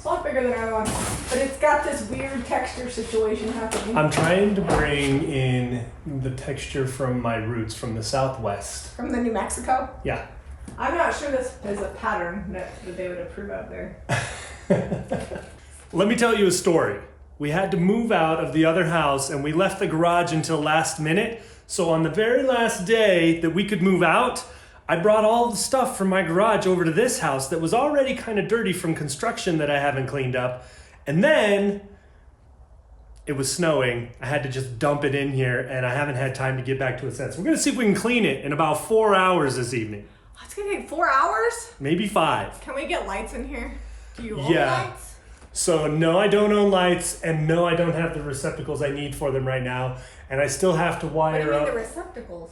It's a lot bigger than the other one, but it's got this weird texture situation happening. I'm trying to bring in the texture from my roots from the Southwest. From the New Mexico? Yeah. I'm not sure this is a pattern that they would approve out there. Let me tell you a story. We had to move out of the other house and we left the garage until last minute. So on the very last day that we could move out, I brought all the stuff from my garage over to this house that was already kind of dirty from construction that I haven't cleaned up. And then it was snowing. I had to just dump it in here and I haven't had time to get back to it since. We're gonna see if we can clean it in about 4 hours this evening. It's gonna take 4 hours? Maybe 5. Can we get lights in here? Do you own lights? So no, I don't own lights, and no, I don't have the receptacles I need for them right now. And I still have to wire up. What do you mean the receptacles?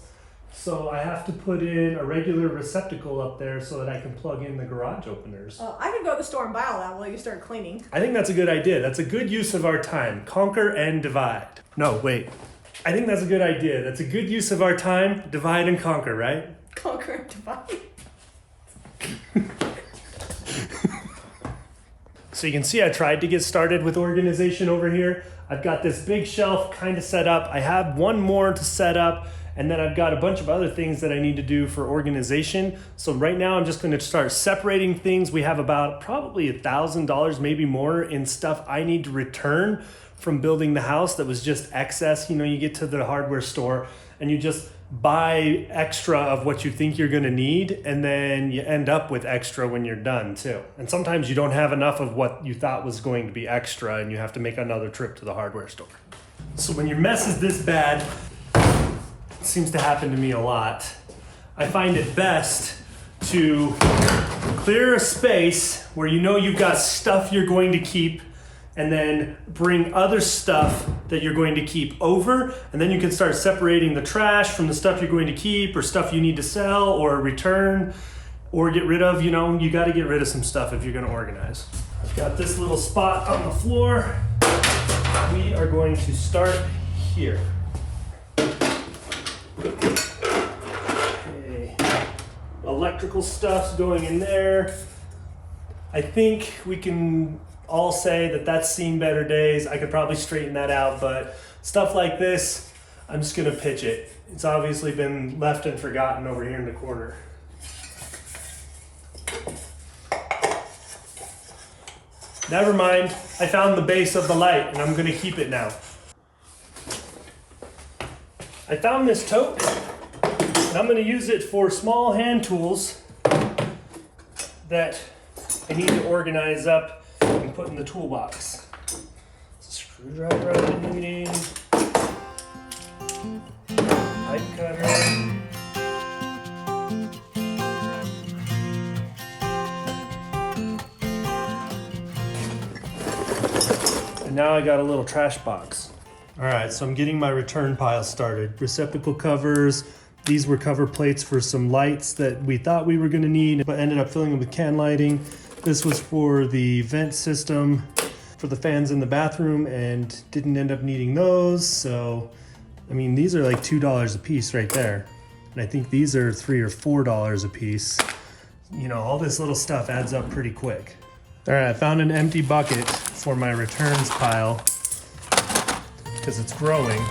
So I have to put in a regular receptacle up there so that I can plug in the garage openers. Oh, I can go to the store and buy all that while you start cleaning. I think that's a good idea. That's a good use of our time. Conquer and divide. No, wait. I think that's a good idea. That's a good use of our time. Divide and conquer, right? Conquer and divide. So you can see I tried to get started with organization over here. I've got this big shelf kind of set up. I have one more to set up, and then I've got a bunch of other things that I need to do for organization. So right now I'm just going to start separating things. We have about probably $1,000, maybe more, in stuff I need to return from building the house that was just excess. You know, you get to the hardware store and you just buy extra of what you think you're going to need, and then you end up with extra when you're done too. And sometimes you don't have enough of what you thought was going to be extra and you have to make another trip to the hardware store. So when your mess is this bad, it seems to happen to me a lot, I find it best to clear a space where you know you've got stuff you're going to keep, and then bring other stuff that you're going to keep over, and then you can start separating the trash from the stuff you're going to keep, or stuff you need to sell or return or get rid of. You know, you got to get rid of some stuff if you're going to organize. I've got this little spot on the floor. We are going to start here. Okay. Electrical stuff's going in there. I think we can all say that that's seen better days. I could probably straighten that out, but stuff like this, I'm just gonna pitch it. It's obviously been left and forgotten over here in the corner. Never mind, I found the base of the light and I'm gonna keep it now. I found this tote and I'm gonna use it for small hand tools that I need to organize up and put in the toolbox. Screwdriver I've been needing, pipe cutter, and now I got a little trash box. All right, so I'm getting my return pile started. Receptacle covers. These were cover plates for some lights that we thought we were gonna need, but ended up filling them with can lighting. This was for the vent system for the fans in the bathroom and didn't end up needing those. So, I mean, these are like $2 a piece right there. And I think these are $3 or $4 a piece. You know, all this little stuff adds up pretty quick. All right, I found an empty bucket for my returns pile because it's growing.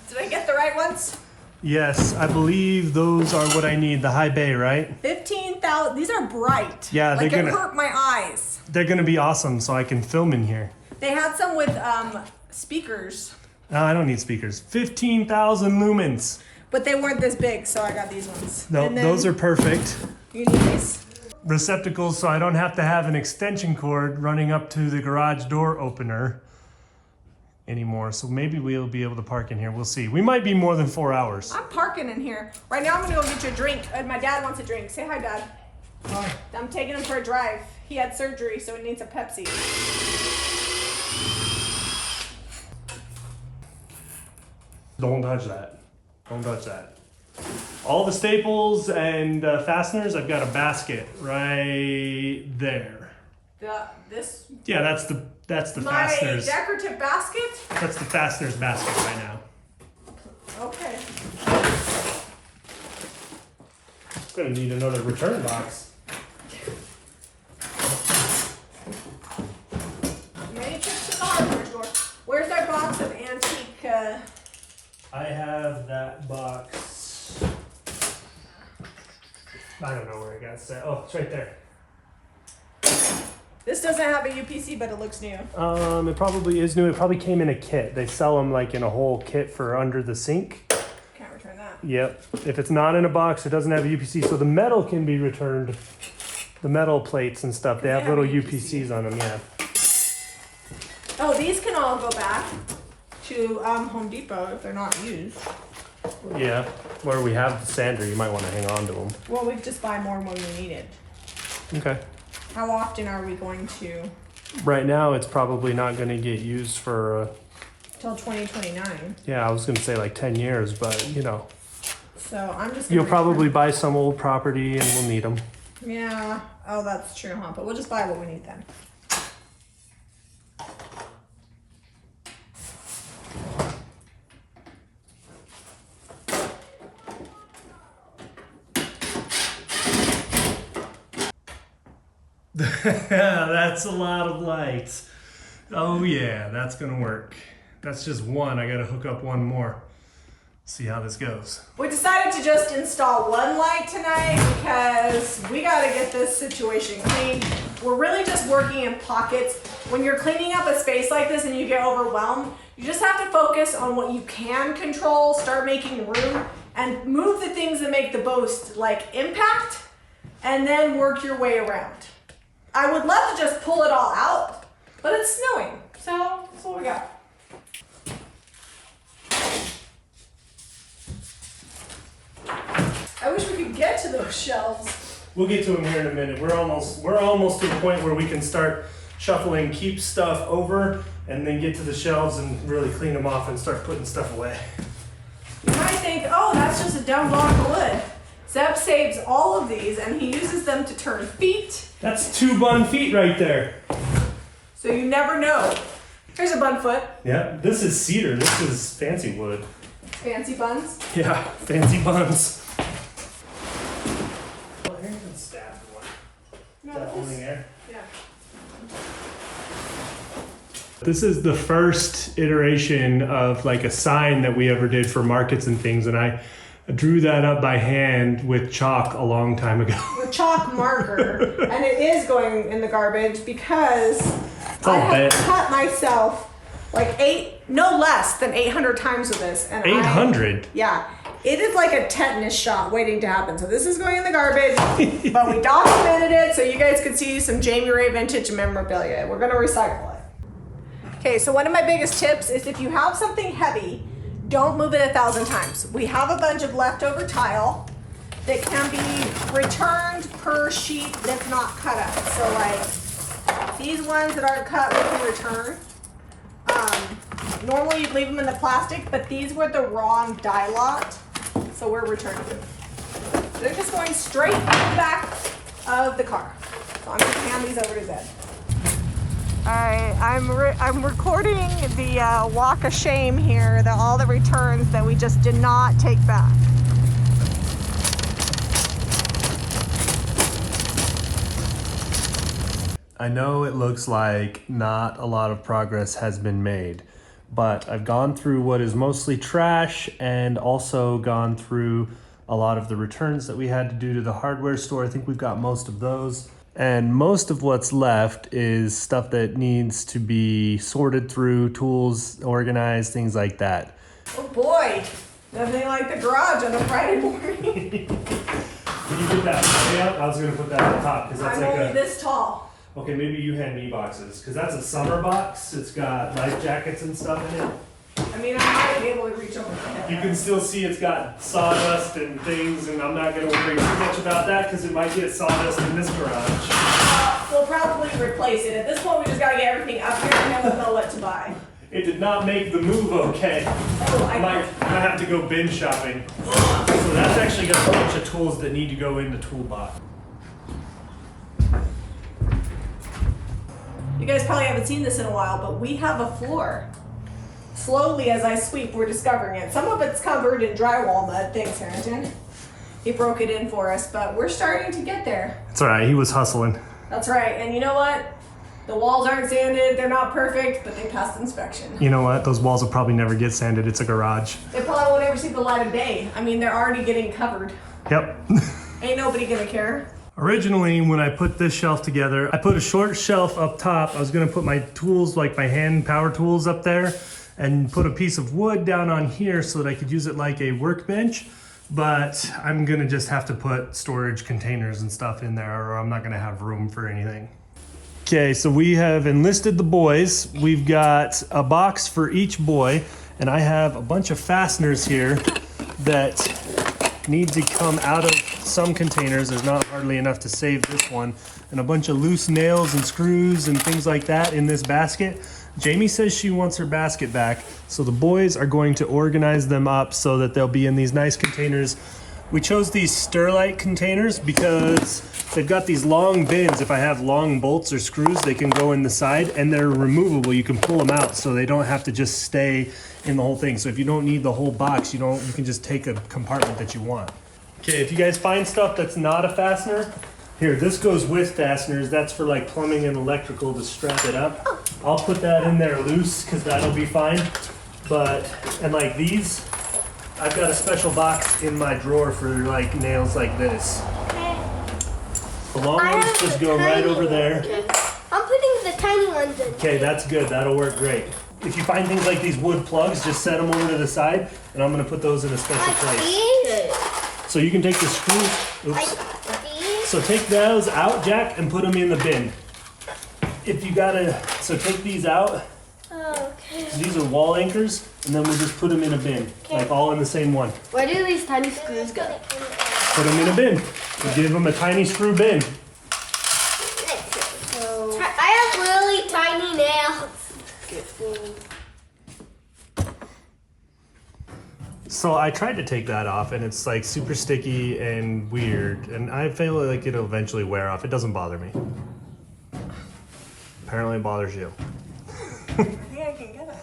Did I get the right ones? Yes, I believe those are what I need. The high bay, right? 15,000. These are bright. Yeah, like it hurt my eyes. They're gonna be awesome, so I can film in here. They had some with speakers. No, I don't need speakers. 15,000 lumens. But they weren't this big, so I got these ones. No, those are perfect. You need these? Receptacles, so I don't have to have an extension cord running up to the garage door opener anymore. So maybe we'll be able to park in here. We'll see. We might be more than 4 hours. I'm parking in here. Right now I'm gonna go get you a drink. My dad wants a drink. Say hi, Dad. Hi. I'm taking him for a drive. He had surgery, so he needs a Pepsi. Don't touch that. Don't touch that. All the staples and fasteners, I've got a basket right there. This? Yeah, that's That's the My fasteners. decorative basket? That's the fasteners basket right now. Okay. I'm gonna need another return box. Many trips to the hardware store. Where's that box of antique? I have that box. I don't know where I got it set. Oh, it's right there. This doesn't have a UPC, but it looks new. It probably is new. It probably came in a kit. They sell them like in a whole kit for under the sink. Can't return that. Yep. If it's not in a box, it doesn't have a UPC. So the metal can be returned. The metal plates and stuff, they have little UPCs on them, yeah. Oh, these can all go back to Home Depot if they're not used. Yeah. Where we have the sander, you might want to hang on to them. Well, we just buy more when we need it. Okay. How often are we going to? Right now, it's probably not going to get used for, Till 2029. yeah, I was going to say like 10 years, but you know. So I'm just. You'll probably buy some old property and we'll need them. Yeah. Oh, that's true, huh? But we'll just buy what we need then. That's a lot of lights. Oh yeah, that's gonna work. That's just one. I gotta hook up one more. See how this goes. We decided to just install one light tonight because we got to get this situation clean. We're really just working in pockets. When you're cleaning up a space like this and you get overwhelmed, you just have to focus on what you can control, start making room, and move the things that make the most like impact, and then work your way around. I would love to just pull it all out, but it's snowing, so that's what we got. I wish we could get to those shelves. We'll get to them here in a minute. We're almost to the point where we can start shuffling, keep stuff over, and then get to the shelves and really clean them off and start putting stuff away. You might think, oh, that's just a dumb block of wood. Zeb saves all of these and he uses them to turn feet. That's 2 bun feet right there. So you never know. Here's a bun foot. Yeah, this is cedar. This is fancy wood. Fancy buns. Yeah, fancy buns. Well, here's a stab one. No, Is that holding air? Yeah. This is the first iteration of like a sign that we ever did for markets and things, and I drew that up by hand with chalk a long time ago. With chalk marker. And it is going in the garbage because I have cut myself like no less than 800 times with this. And 800? Yeah. It is like a tetanus shot waiting to happen. So this is going in the garbage, but we documented it so you guys could see some Jami Ray vintage memorabilia. We're going to recycle it. Okay, so one of my biggest tips is if you have something heavy, don't move it 1,000 times. We have a bunch of leftover tile that can be returned per sheet that's not cut up. So like these ones that aren't cut, we can return. Normally you'd leave them in the plastic, but these were the wrong die lot, so we're returning them. They're just going straight in the back of the car. So I'm gonna hand these over to Zed. All right, I'm recording the walk of shame here, all the returns that we just did not take back. I know it looks like not a lot of progress has been made, but I've gone through what is mostly trash and also gone through a lot of the returns that we had to do to the hardware store. I think we've got most of those. And most of what's left is stuff that needs to be sorted through, tools, organized, things like that. Oh boy, nothing like the garage on a Friday morning. Can you get that way up? I was gonna put that on top because that's I'm like only this tall. Okay, maybe you hand me boxes because that's a summer box. It's got life jackets and stuff in it. I mean, I might be able to reach over my head. You can still see it's got sawdust and things, and I'm not going to worry too much about that because it might get sawdust in this garage. We'll probably replace it. At this point, we just gotta get everything up here and then we'll know what to buy. It did not make the move okay. Oh, I might have to go bin shopping. So that's actually got a bunch of tools that need to go in the toolbox. You guys probably haven't seen this in a while, but we have a floor. Slowly as I sweep, we're discovering it. Some of it's covered in drywall mud. Thanks, Harrington. He broke it in for us, but we're starting to get there. It's all right, he was hustling. That's right, and you know what? The walls aren't sanded, they're not perfect, but they passed inspection. You know what? Those walls will probably never get sanded. It's a garage. They probably won't ever see the light of day. I mean, they're already getting covered. Yep. Ain't nobody gonna care. Originally, when I put this shelf together, I put a short shelf up top. I was gonna put my tools, like my hand power tools up there, and put a piece of wood down on here so that I could use it like a workbench. But I'm gonna just have to put storage containers and stuff in there, or I'm not gonna have room for anything. Okay, so we have enlisted the boys. We've got a box for each boy, and I have a bunch of fasteners here that need to come out of some containers. There's not hardly enough to save this one, and a bunch of loose nails and screws and things like that in this basket. Jami says she wants her basket back, so the boys are going to organize them up so that they'll be in these nice containers. We chose these Sterlite containers because they've got these long bins. If I have long bolts or screws, they can go in the side, and they're removable. You can pull them out so they don't have to just stay in the whole thing. So if you don't need the whole box, you can just take a compartment that you want. Okay, if you guys find stuff that's not a fastener, here, this goes with fasteners. That's for like plumbing and electrical to strap it up. I'll put that in there loose because that'll be fine. And like these, I've got a special box in my drawer for like nails like this. The long ones just go right over there. I'm putting the tiny ones in. Okay, that's good. That'll work great. If you find things like these wood plugs, just set them over to the side, and I'm gonna put those in a special place. So you can take the screw. Oops. So take those out, Jack, and put them in the bin. If you gotta, so take these out. Okay. These are wall anchors, and then we'll just put them in a bin, like all in the same one. Where do these tiny screws go? Put them in a bin. We give them a tiny screw bin. So, I have really tiny nails. So I tried to take that off, and it's like super sticky and weird, and I feel like it'll eventually wear off. It doesn't bother me. Apparently it bothers you. I think I can get it.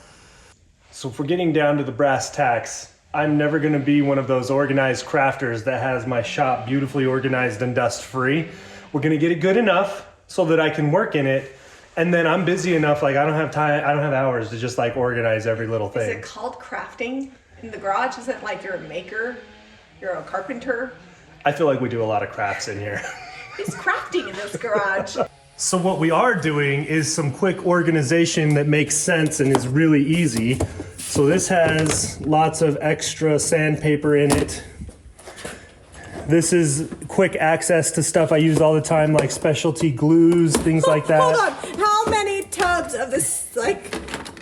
So if we're getting down to the brass tacks, I'm never gonna be one of those organized crafters that has my shop beautifully organized and dust free. We're gonna get it good enough so that I can work in it, and then I'm busy enough, like I don't have time, I don't have hours to just like organize every little thing. Is it called crafting in the garage? Isn't it like you're a maker? You're a carpenter? I feel like we do a lot of crafts in here. He's crafting in this garage. So what we are doing is some quick organization that makes sense and is really easy. So this has lots of extra sandpaper in it. This is quick access to stuff I use all the time, like specialty glues, things like that. Hold on. How many tubs of this, like,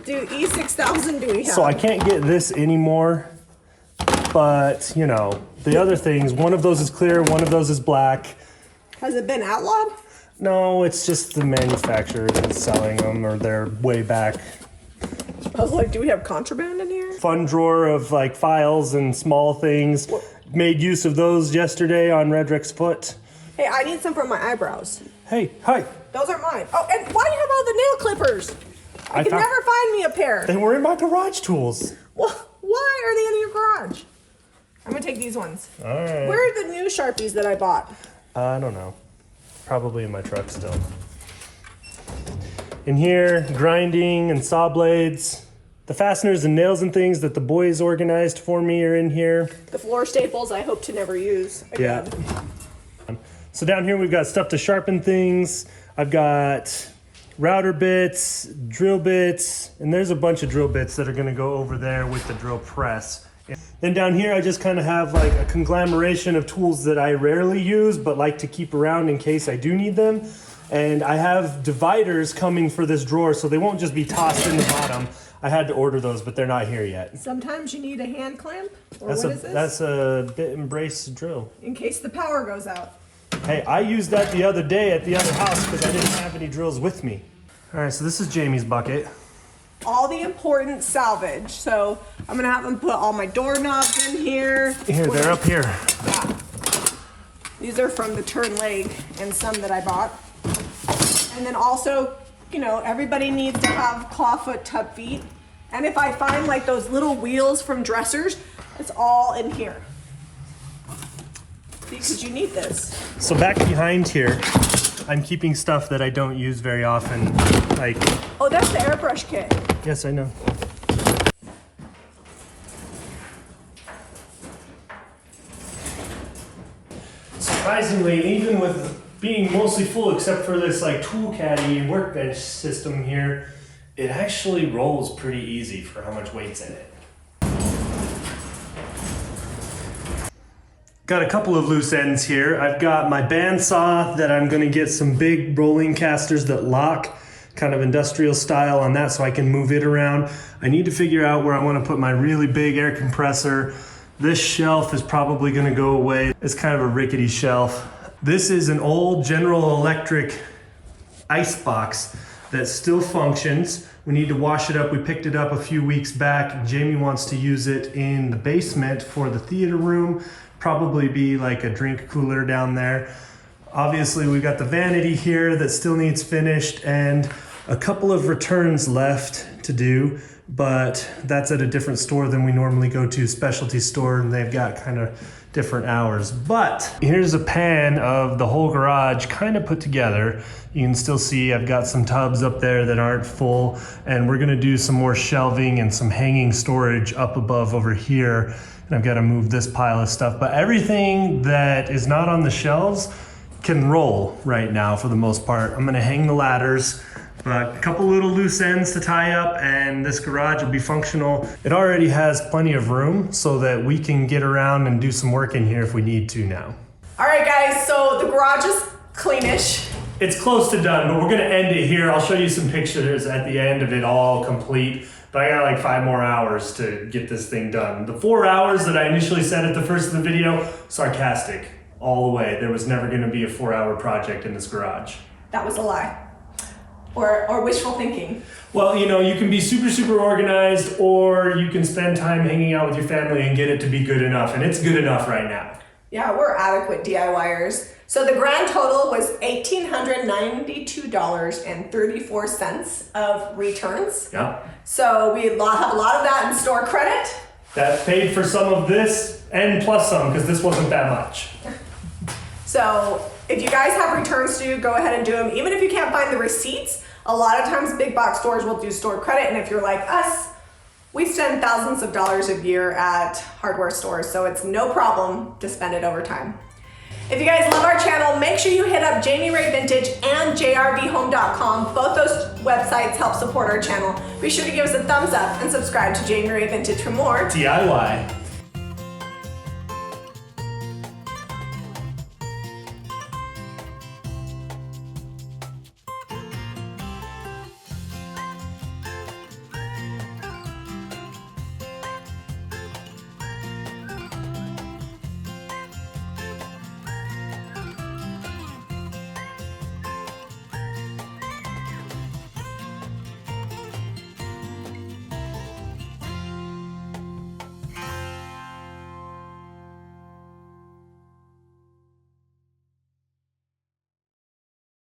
E6000 do we have? So I can't get this anymore, but you know, the other things, one of those is clear, one of those is black. Has it been outlawed? No, it's just the manufacturer that's selling them, or they're way back. I was like, do we have contraband in here? Fun drawer of like files and small things. Made use of those yesterday on Redrick's foot. Hey, I need some for my eyebrows. Hey, hi. Those are mine. Oh, and why do you have all the nail clippers? I can never find me a pair. They were in my garage tools. Well, why are they in your garage? I'm gonna take these ones. All right. Where are the new Sharpies that I bought? I don't know. Probably in my truck still. In here, grinding and saw blades. The fasteners and nails and things that the boys organized for me are in here. The floor staples I hope to never use again. Yeah. So down here we've got stuff to sharpen things. I've got router bits, drill bits, and there's a bunch of drill bits that are gonna go over there with the drill press. Then down here I just kind of have like a conglomeration of tools that I rarely use but like to keep around in case I do need them. And I have dividers coming for this drawer so they won't just be tossed in the bottom. I had to order those, but they're not here yet. Sometimes you need a hand clamp, or That's what is this? That's a bit and brace drill. In case the power goes out. Hey, I used that the other day at the other house because I didn't have any drills with me. All right, so this is Jami's bucket. All the important salvage. So I'm gonna have them put all my doorknobs in here. Here, they're up here. Yeah. These are from the turn leg and some that I bought. And then also You know, everybody needs to have clawfoot tub feet. And if I find like those little wheels from dressers, it's all in here. Because you need this. So back behind here, I'm keeping stuff that I don't use very often, like... Oh, that's the airbrush kit. Yes, I know. Surprisingly, even with being mostly full except for this like tool caddy and workbench system here, it actually rolls pretty easy for how much weight's in it. Got a couple of loose ends here. I've got my bandsaw that I'm gonna get some big rolling casters that lock, kind of industrial style on that so I can move it around. I need to figure out where I wanna put my really big air compressor. This shelf is probably gonna go away. It's kind of a rickety shelf. This is an old General Electric ice box that still functions. We need to wash it up. We picked it up a few weeks back. Jamie wants to use it in the basement for the theater room. Probably be like a drink cooler down there. Obviously, we've got the vanity here that still needs finished and a couple of returns left to do, but that's at a different store than we normally go to, specialty store, and they've got kind of different hours. But here's a pan of the whole garage kind of put together. You can still see I've got some tubs up there that aren't full, and we're gonna do some more shelving and some hanging storage up above over here. And I've got to move this pile of stuff, but everything that is not on the shelves can roll right now for the most part. I'm gonna hang the ladders, but a couple little loose ends to tie up and this garage will be functional. It already has plenty of room so that we can get around and do some work in here if we need to now. All right, guys, so the garage is cleanish. It's close to done, but we're gonna end it here. I'll show you some pictures at the end of it all complete. But I got like 5 more hours to get this thing done. The 4 hours that I initially said at the first of the video, sarcastic all the way. There was never gonna be a 4-hour project in this garage. That was a lie. Or wishful thinking. Well, you know, you can be super, super organized, or you can spend time hanging out with your family and get it to be good enough, and it's good enough right now. Yeah, we're adequate DIYers. So the grand total was $1,892.34 of returns. Yeah. So we have a lot of that in store credit. That paid for some of this and plus some, because this wasn't that much. So if you guys have returns to do, go ahead and do them. Even if you can't find the receipts, a lot of times big box stores will do store credit. And if you're like us, we spend thousands of dollars a year at hardware stores, so it's no problem to spend it over time. If you guys love our channel, make sure you hit up Jami Ray Vintage and jrvhome.com. Both those websites help support our channel. Be sure to give us a thumbs up and subscribe to Jami Ray Vintage for more DIY.